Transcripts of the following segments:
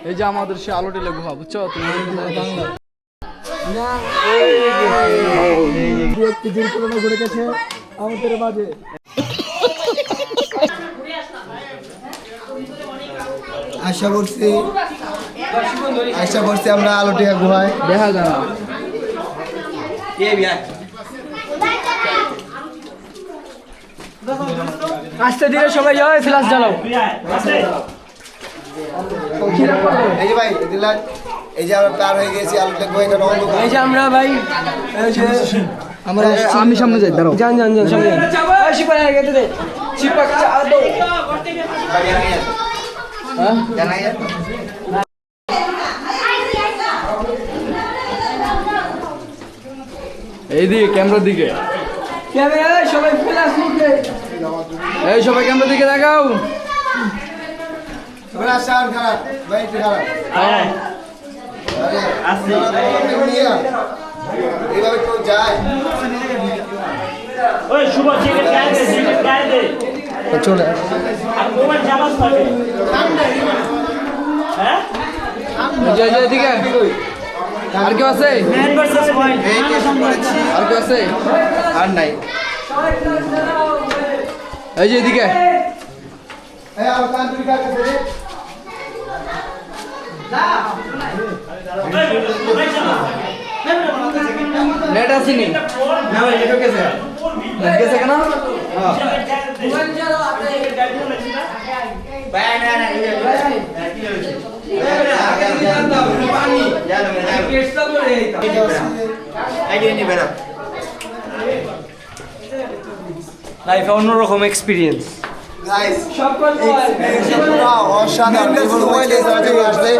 এই যে আমাদের সে আলোটিলা গুহা, বুঝছো তুমি? একটি দুর্ঘটনা ঘটে গেছে আমাদের মাঝে। আশা করছি আমরা আলোটিয়া গুহায়। দেখা যায় না। আস্তে ধীরে সবাই যাও, ফ্ল্যাশ জ্বালাও। এই যে ভাই এই যে আমরা পার হয়ে গেছি আলোটিয়া গুহা। এখানে অন্ধকার। এই যে আমরা ভাই আমি সামনে যাই, দাঁড়াও। যান যান যান সামনে শিপা আগে দে শিপা চা দাও। হ্যাঁ জানা যায়। এই দিকে ক্যামেরার দিকে, ক্যামেরা সবাই ফ্ল্যাশ মুখে। এই সবাই ক্যামেরার দিকে দেখাও। সবাই শান খারাপ ভাই একটু খারাপ। হ্যাঁ আসি এইভাবে কেউ যায়। ওই শুভ জিকে গায়ে দে চলে আর মোবাইল জামাস থাকে হ্যাঁ এদিকে আর কেউ আছে? ম্যান ভার্সেস ওয়াইল্ড আর কেউ আছে? আর নাই। এই যে এদিকে। এই আর কান্ট্রি কাছে দে। নেট আসেনি না ভাই এটা কেসে নেট গেছে কেন? লাইফে অন্যরকম এক্সপিরিয়েন্স গাইস পুরো অসাধারণ। এই মোবাইল এই জায়গায় আসছে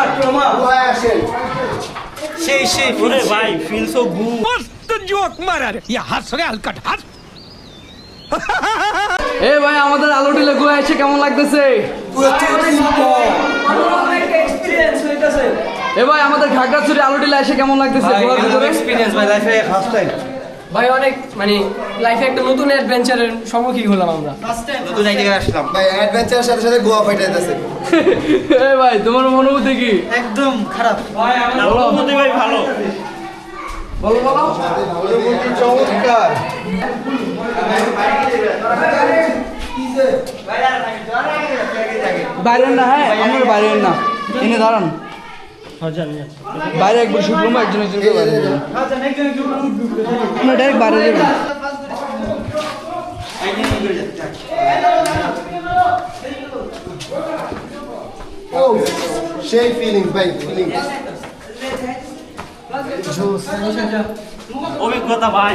আপনারা গুহায় আসেন। সেই ওরে ভাই ফিল সো গুড এ ভাই আমাদের আলোটিলা গুহা এসে কেমন লাগতেছে? এ ভাই আমাদের খাগড়াছড়ি আলোটিলা এসে কেমন লাগতেছে? গুহার ভিতরে এক্সপিরিয়েন্স ভাই লাইফে ফার্স্ট টাইম ভাই অনেক মানে লাইফে একটা নতুন অ্যাডভেঞ্চারের সম্মুখীন হলাম আমরা। নতুন জায়গায় আসলাম ভাই অ্যাডভেঞ্চারের সাথে সাথে গোয়া ফাইটে যাচ্ছে। এ ভাই তোমার অনুভূতি কি? একদম খারাপ অনুভূতি ভাই ভালো বলো বলো। অনুভূতি চমৎকার। বাইরের না, হ্যাঁ আমরা বাইরের না, এনে দাঁড়ান। বাইরে একবার শুট রুমে একজন একজন করে বাইরে যাবেন। আমরা ডাইরেক্ট বাইরে যাবেন। ও সেই ফিলিংস ভাই ফিলিংস। অভিজ্ঞতা ভাই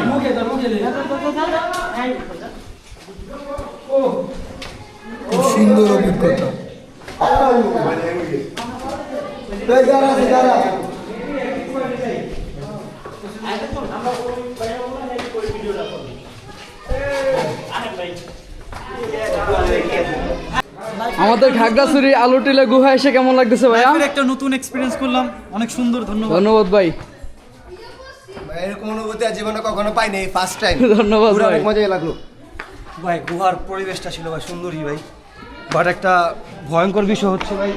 খুব সুন্দর অভিজ্ঞতা। আমাদের খাগড়াছড়ি আলোটিলা গুহা এসে কেমন লাগতেছে ভাইয়া? একটা নতুন এক্সপিরিয়েন্স করলাম, অনেক সুন্দর। ধন্যবাদ ধন্যবাদ ভাই। এরকম অনুভূতি আর জীবনে কখনো পাইনি, ফার্স্ট টাইম। ধন্যবাদ ভাই। অনেক মজাই লাগলো ভাই গুহার পরিবেশটা ছিল ভাই সুন্দরই ভাই, বাট একটা ভয়ঙ্কর বিষয় হচ্ছে ভাই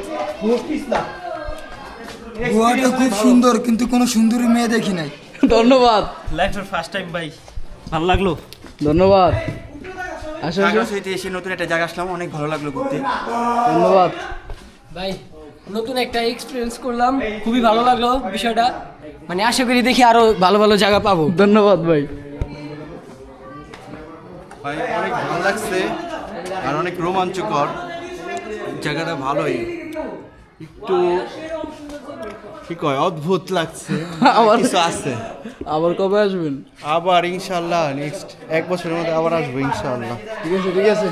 গোয়াটা খুব সুন্দর কিন্তু কোনো সুন্দরী মেয়ে দেখি নাই। ধন্যবাদ। লাইফের ফার্স্ট টাইম ভাই, ভালো লাগলো। ধন্যবাদ। আসো আসো। খাগড়াছড়িতে এসে নতুন একটা জায়গা আসলাম, অনেক ভালো লাগলো ঘুরতে। ধন্যবাদ ভাই নতুন একটা এক্সপিরিয়েন্স করলাম, খুবই ভালো লাগলো বিষয়টা। মানে আশা করি দেখি আরো ভালো ভালো জায়গা পাবো। ধন্যবাদ ভাই। ভাই অনেক ভালো লাগছে আর অনেক রোমাঞ্চকর জায়গাটা, ভালোই একটু কি কয় অদ্ভুত লাগছে। আবার কিছু আছে, আবার কবে আসবেন? আবার ইনশাল্লাহ নেক্সট 1 বছরের মধ্যে আবার আসবো ইনশাল্লাহ। ঠিক আছে ঠিক আছে।